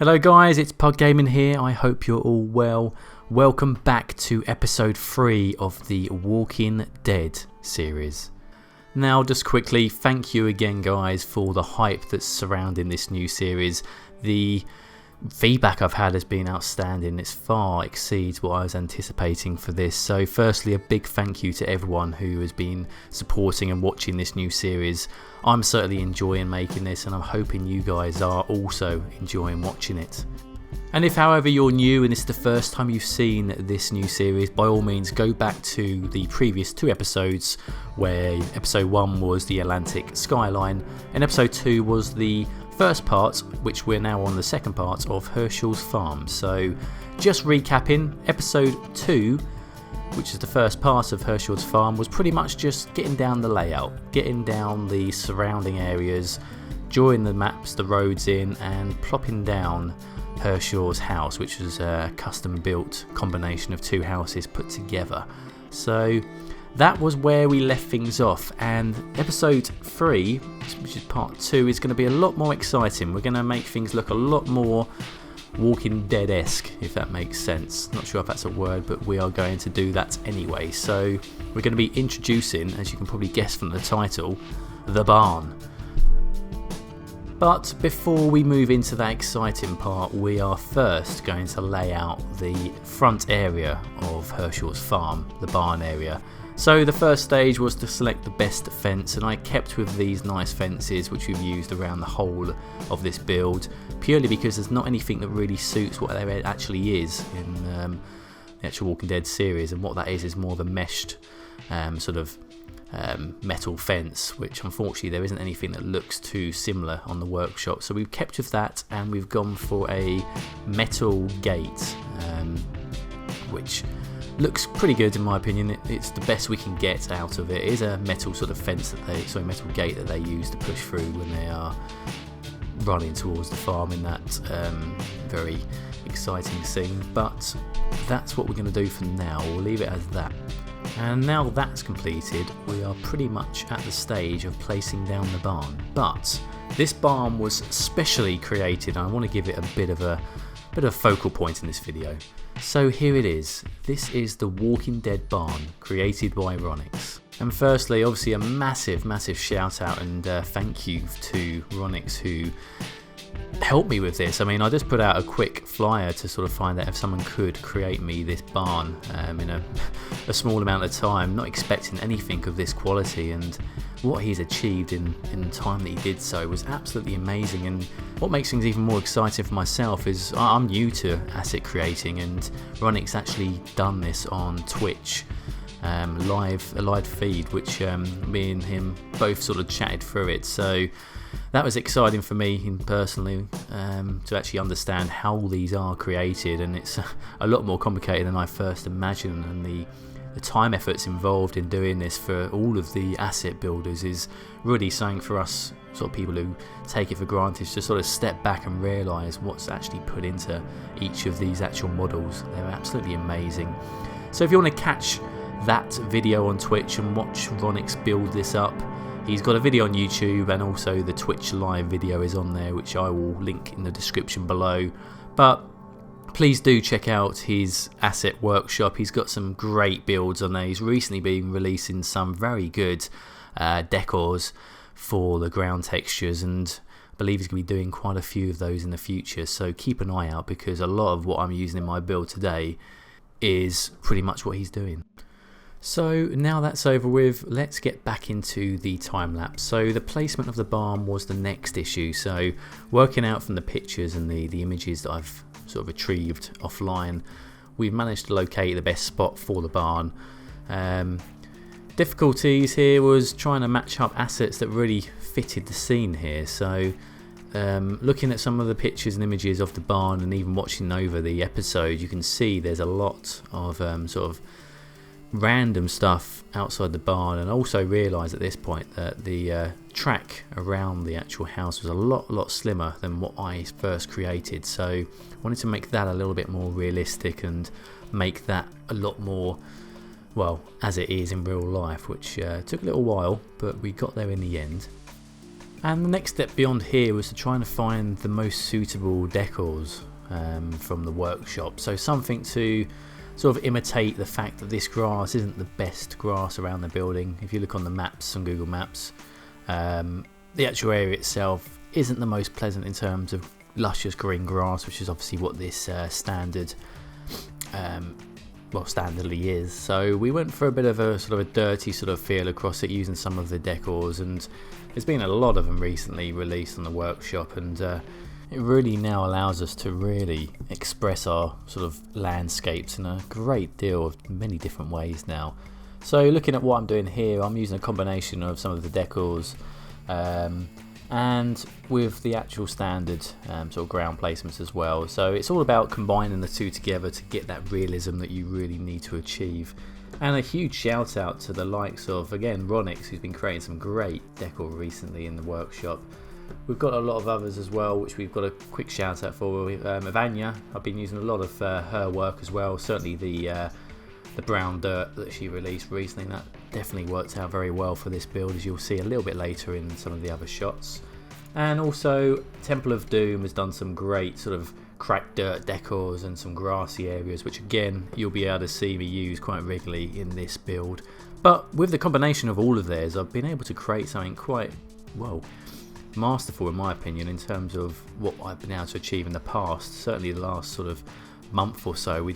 Hello guys, it's PugGaming here. I hope you're all well. Welcome back to episode 3 of the Walking Dead series. Now just quickly, thank you again guys for the hype that's surrounding this new series. The feedback I've had has been outstanding. It far exceeds what I was anticipating for this. So firstly, a big thank you to everyone who has been supporting and watching this new series. I'm certainly enjoying making this and I'm hoping you guys are also enjoying watching it. And if however you're new and it's the first time you've seen this new series, by all means go back to the previous 2 episodes where episode 1 was the Atlantic Skyline and episode 2 was the first part, which we're now on the second part of Hershel's Farm. So just recapping, episode 2, which is the first part of Hershel's Farm, was pretty much just getting down the layout, getting down the surrounding areas, drawing the maps, the roads in and plopping down Hershel's house, which was a custom built combination of 2 houses put together. So that was where we left things off, and episode 3, which is part 2, is going to be a lot more exciting. We're going to make things look a lot more Walking Dead-esque, if that makes sense. Not sure if that's a word, but we are going to do that anyway. So we're going to be introducing, as you can probably guess from the title, the barn. But before we move into that exciting part, we are first going to lay out the front area of Hershel's Farm, the barn area. So the first stage was to select the best fence, and I kept with these nice fences which we've used around the whole of this build, purely because there's not anything that really suits what there actually is in the actual Walking Dead series, and what that is more the meshed metal fence, which unfortunately there isn't anything that looks too similar on the workshop. So we've kept with that and we've gone for a metal gate, which looks pretty good in my opinion. It's the best we can get out of it. It is a metal sort of fence that metal gate that they use to push through when they are running towards the farm in that very exciting scene. But that's what we're going to do for now. We'll leave it as that. And now that's completed, we are pretty much at the stage of placing down the barn. But this barn was specially created, and I want to give it a bit of a focal point in this video. So here it is. This is the Walking Dead barn, created by Ronix. And firstly, obviously a massive shout out and thank you to Ronix who helped me with this. I mean, I just put out a quick flyer to sort of find out if someone could create me this barn in a small amount of time, not expecting anything of this quality, and what he's achieved in the time that he did so was absolutely amazing. And what makes things even more exciting for myself is I'm new to asset creating, and Ronix actually done this on Twitch, a live feed, which me and him both sort of chatted through it. So that was exciting for me personally, to actually understand how these are created, and it's a lot more complicated than I first imagined, and the time efforts involved in doing this for all of the asset builders is really something for us sort of people who take it for granted to sort of step back and realise what's actually put into each of these actual models. They're absolutely amazing. So if you want to catch that video on Twitch and watch Ronix build this up, he's got a video on YouTube, and also the Twitch live video is on there, which I will link in the description below. But please do check out his asset workshop. He's got some great builds on there. He's recently been releasing some very good decors for the ground textures, and I believe he's going to be doing quite a few of those in the future. So keep an eye out, because a lot of what I'm using in my build today is pretty much what he's doing. So now that's over with, let's get back into the time lapse. So the placement of the barn was the next issue. So working out from the pictures and the images that I've sort of retrieved offline, we've managed to locate the best spot for the barn. Difficulties here was trying to match up assets that really fitted the scene here. So looking at some of the pictures and images of the barn, and even watching over the episode, you can see there's a lot of sort of random stuff outside the barn, and also realised at this point that the track around the actual house was a lot slimmer than what I first created. So I wanted to make that a little bit more realistic and make that a lot more, well, as it is in real life, which took a little while, but we got there in the end. And the next step beyond here was to try and find the most suitable decors from the workshop. So something to sort of imitate the fact that this grass isn't the best grass around the building. If you look on the maps, on Google Maps, the actual area itself isn't the most pleasant in terms of luscious green grass, which is obviously what this standardly is. So we went for a bit of a sort of a dirty sort of feel across it using some of the decors, and there's been a lot of them recently released on the workshop, and it really now allows us to really express our sort of landscapes in a great deal of many different ways now. So looking at what I'm doing here, I'm using a combination of some of the decors and with the actual standard sort of ground placements as well. So it's all about combining the two together to get that realism that you really need to achieve. And a huge shout out to the likes of, again, Ronix, who's been creating some great decor recently in the workshop. We've got a lot of others as well, which we've got a quick shout out for. Evania, I've been using a lot of her work as well. Certainly the brown dirt that she released recently, that definitely worked out very well for this build, as you'll see a little bit later in some of the other shots. And also Temple of Doom has done some great sort of cracked dirt decors and some grassy areas, which again you'll be able to see me use quite regularly in this build. But with the combination of all of theirs, I've been able to create something quite, well, masterful in my opinion in terms of what I've been able to achieve in the past. Certainly the last sort of month or so, we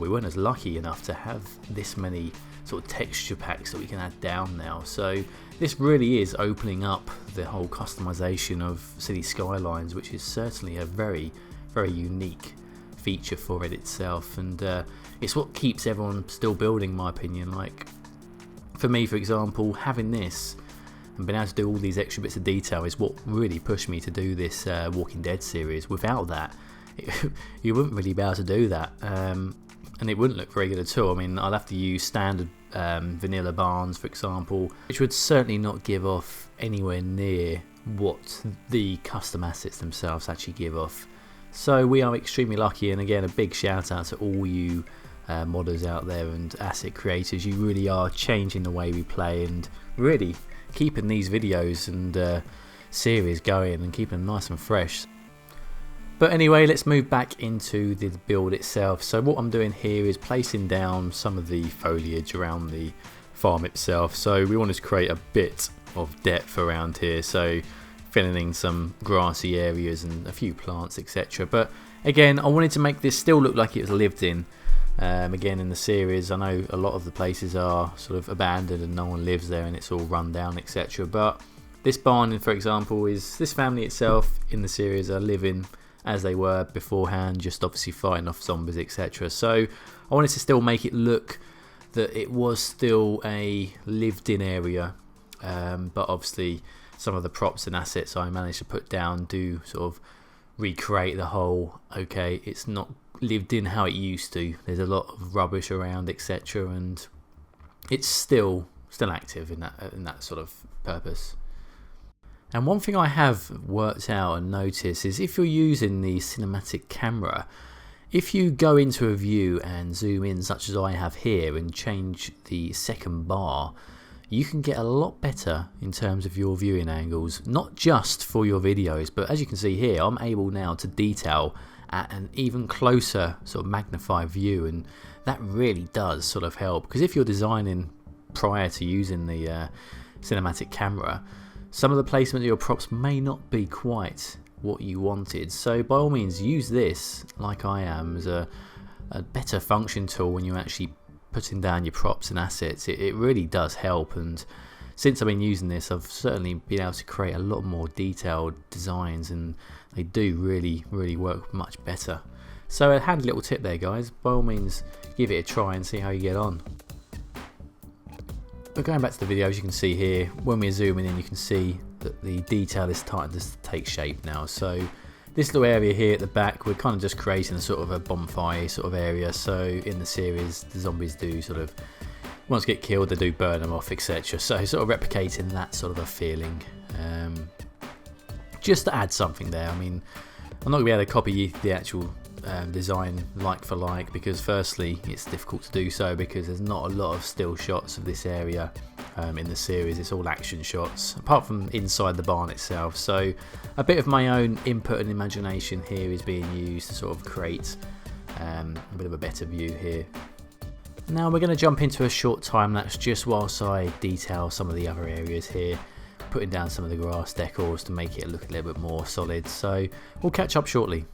weren't as lucky enough to have this many sort of texture packs that we can add down now. So this really is opening up the whole customization of City Skylines, which is certainly a very, very unique feature for it itself, and it's what keeps everyone still building, in my opinion. Like for me, for example, having this and being able to do all these extra bits of detail is what really pushed me to do this Walking Dead series. Without that, you wouldn't really be able to do that, and it wouldn't look very good at all. I mean, I'll have to use standard vanilla barns, for example, which would certainly not give off anywhere near what the custom assets themselves actually give off. So we are extremely lucky, and again, a big shout out to all you modders out there and asset creators. You really are changing the way we play and really keeping these videos and series going and keeping them nice and fresh. But anyway, let's move back into the build itself. So what I'm doing here is placing down some of the foliage around the farm itself. So we wanted to create a bit of depth around here, so filling in some grassy areas and a few plants, etc. But again, I wanted to make this still look like it was lived in. Again, in the series, I know a lot of the places are sort of abandoned and no one lives there and it's all run down, etc. But this barn, for example, is this family itself in the series are living as they were beforehand, just obviously fighting off zombies, etc. So I wanted to still make it look that it was still a lived in area, but obviously some of the props and assets I managed to put down do sort of recreate the whole, okay, it's not lived in how it used to. There's a lot of rubbish around, etc., and it's still active in that sort of purpose. And one thing I have worked out and noticed is if you're using the cinematic camera, if you go into a view and zoom in such as I have here and change the second bar, you can get a lot better in terms of your viewing angles, not just for your videos, but as you can see here, I'm able now to detail at an even closer sort of magnified view, and that really does sort of help, because if you're designing prior to using the cinematic camera, some of the placement of your props may not be quite what you wanted. So by all means, use this, like I am, as a better function tool when you're actually putting down your props and assets. It really does help, and since I've been using this, I've certainly been able to create a lot more detailed designs, and they do really work much better. So a handy little tip there, guys. By all means, give it a try and see how you get on. But going back to the video, as you can see here, when we're zooming in, you can see that the detail is starting to take shape now. So this little area here at the back, we're kind of just creating a sort of a bonfire sort of area. So in the series, the zombies do sort of, once they get killed, they do burn them off, etc. So sort of replicating that sort of a feeling. Just to add something there. I mean, I'm not going to be able to copy the actual design like for like, because firstly it's difficult to do so because there's not a lot of still shots of this area in the series. It's all action shots, apart from inside the barn itself. So a bit of my own input and imagination here is being used to sort of create a bit of a better view here. Now we're going to jump into a short time lapse just whilst I detail some of the other areas here, putting down some of the grass decors to make it look a little bit more solid. So we'll catch up shortly.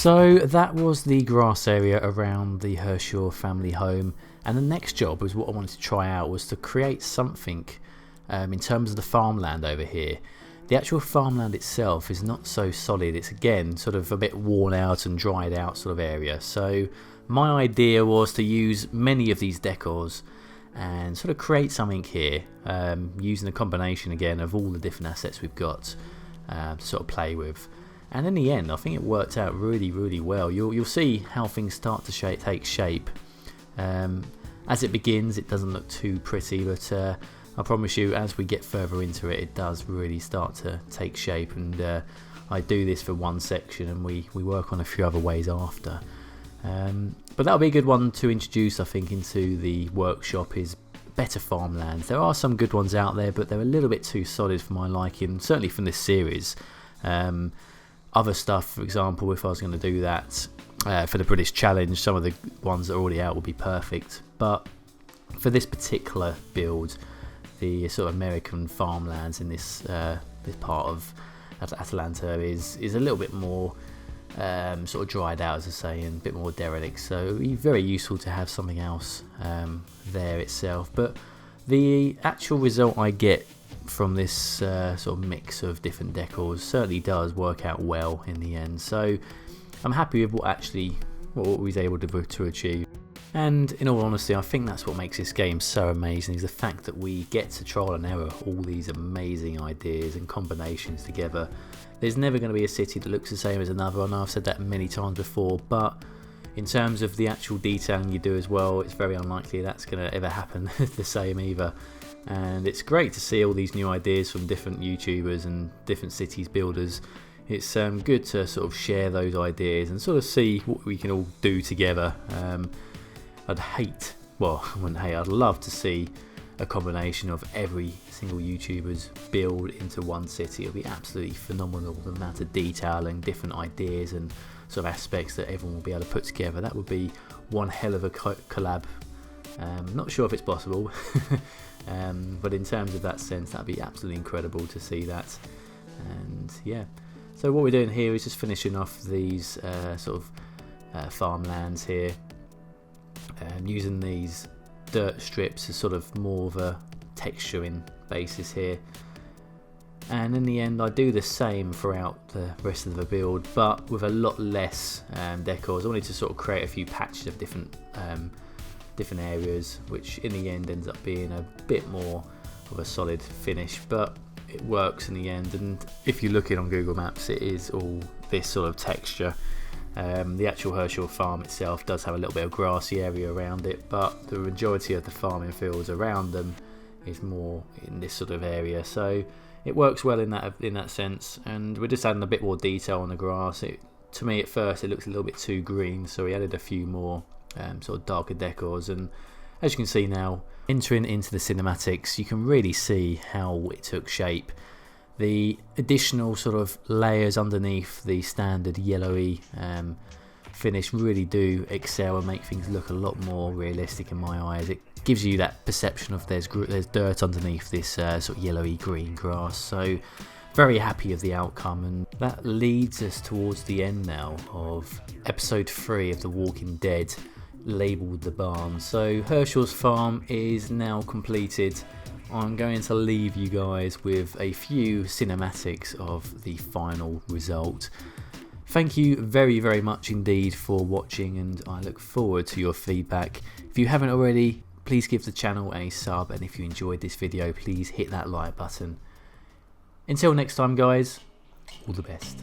So that was the grass area around the Hershel family home, and the next job was what I wanted to try out was to create something in terms of the farmland over here. The actual farmland itself is not so solid, it's again sort of a bit worn out and dried out sort of area. So my idea was to use many of these decors and sort of create something here, using a combination again of all the different assets we've got to sort of play with. And in the end, I think it worked out really well. You'll see how things start to take shape. As it begins, it doesn't look too pretty, but I promise you, as we get further into it, it does really start to take shape. And I do this for one section, and we work on a few other ways after. But that'll be a good one to introduce, I think, into the workshop, is better farmlands. There are some good ones out there, but they're a little bit too solid for my liking, certainly from this series. Other stuff, for example, if I was going to do that for the British Challenge, some of the ones that are already out would be perfect. But for this particular build, the sort of American farmlands in this this part of Atlanta is a little bit more sort of dried out, as I say, and a bit more derelict. So it would be very useful to have something else there itself. But the actual result I get from this sort of mix of different decors certainly does work out well in the end. So I'm happy with what we was able to achieve. And in all honesty, I think that's what makes this game so amazing, is the fact that we get to trial and error all these amazing ideas and combinations together. There's never going to be a city that looks the same as another. I know I've said that many times before, but in terms of the actual detailing you do as well, it's very unlikely that's going to ever happen the same either. And it's great to see all these new ideas from different YouTubers and different cities builders. It's good to sort of share those ideas and sort of see what we can all do together. I'd love to see a combination of every single YouTuber's build into one city. It'll be absolutely phenomenal, the amount of detail and different ideas and sort of aspects that everyone will be able to put together. That would be one hell of a collab. Not sure if it's possible, but in terms of that sense, that'd be absolutely incredible to see that. And yeah, so what we're doing here is just finishing off these sort of farmlands here, using these dirt strips as sort of more of a texturing basis here. And in the end, I do the same throughout the rest of the build, but with a lot less decors. I wanted to sort of create a few patches of different areas, which in the end ends up being a bit more of a solid finish, but it works in the end. And if you look it on Google Maps, it is all this sort of texture. The actual Hershel Farm itself does have a little bit of grassy area around it, but the majority of the farming fields around them is more in this sort of area, so it works well in that sense. And we're just adding a bit more detail on the grass. To me at first it looks a little bit too green, so we added a few more sort of darker decors. And as you can see now, entering into the cinematics, you can really see how it took shape. The additional sort of layers underneath the standard yellowy finish really do excel and make things look a lot more realistic in my eyes. It gives you that perception of there's dirt underneath this sort of yellowy green grass. So very happy of the outcome, and that leads us towards the end now of episode 3 of The Walking Dead, labelled The Barn. So Hershel's Farm is now completed. I'm going to leave you guys with a few cinematics of the final result. Thank you very much indeed for watching, and I look forward to your feedback. If you haven't already, please give the channel a sub, and if you enjoyed this video, please hit that like button. Until next time guys, all the best.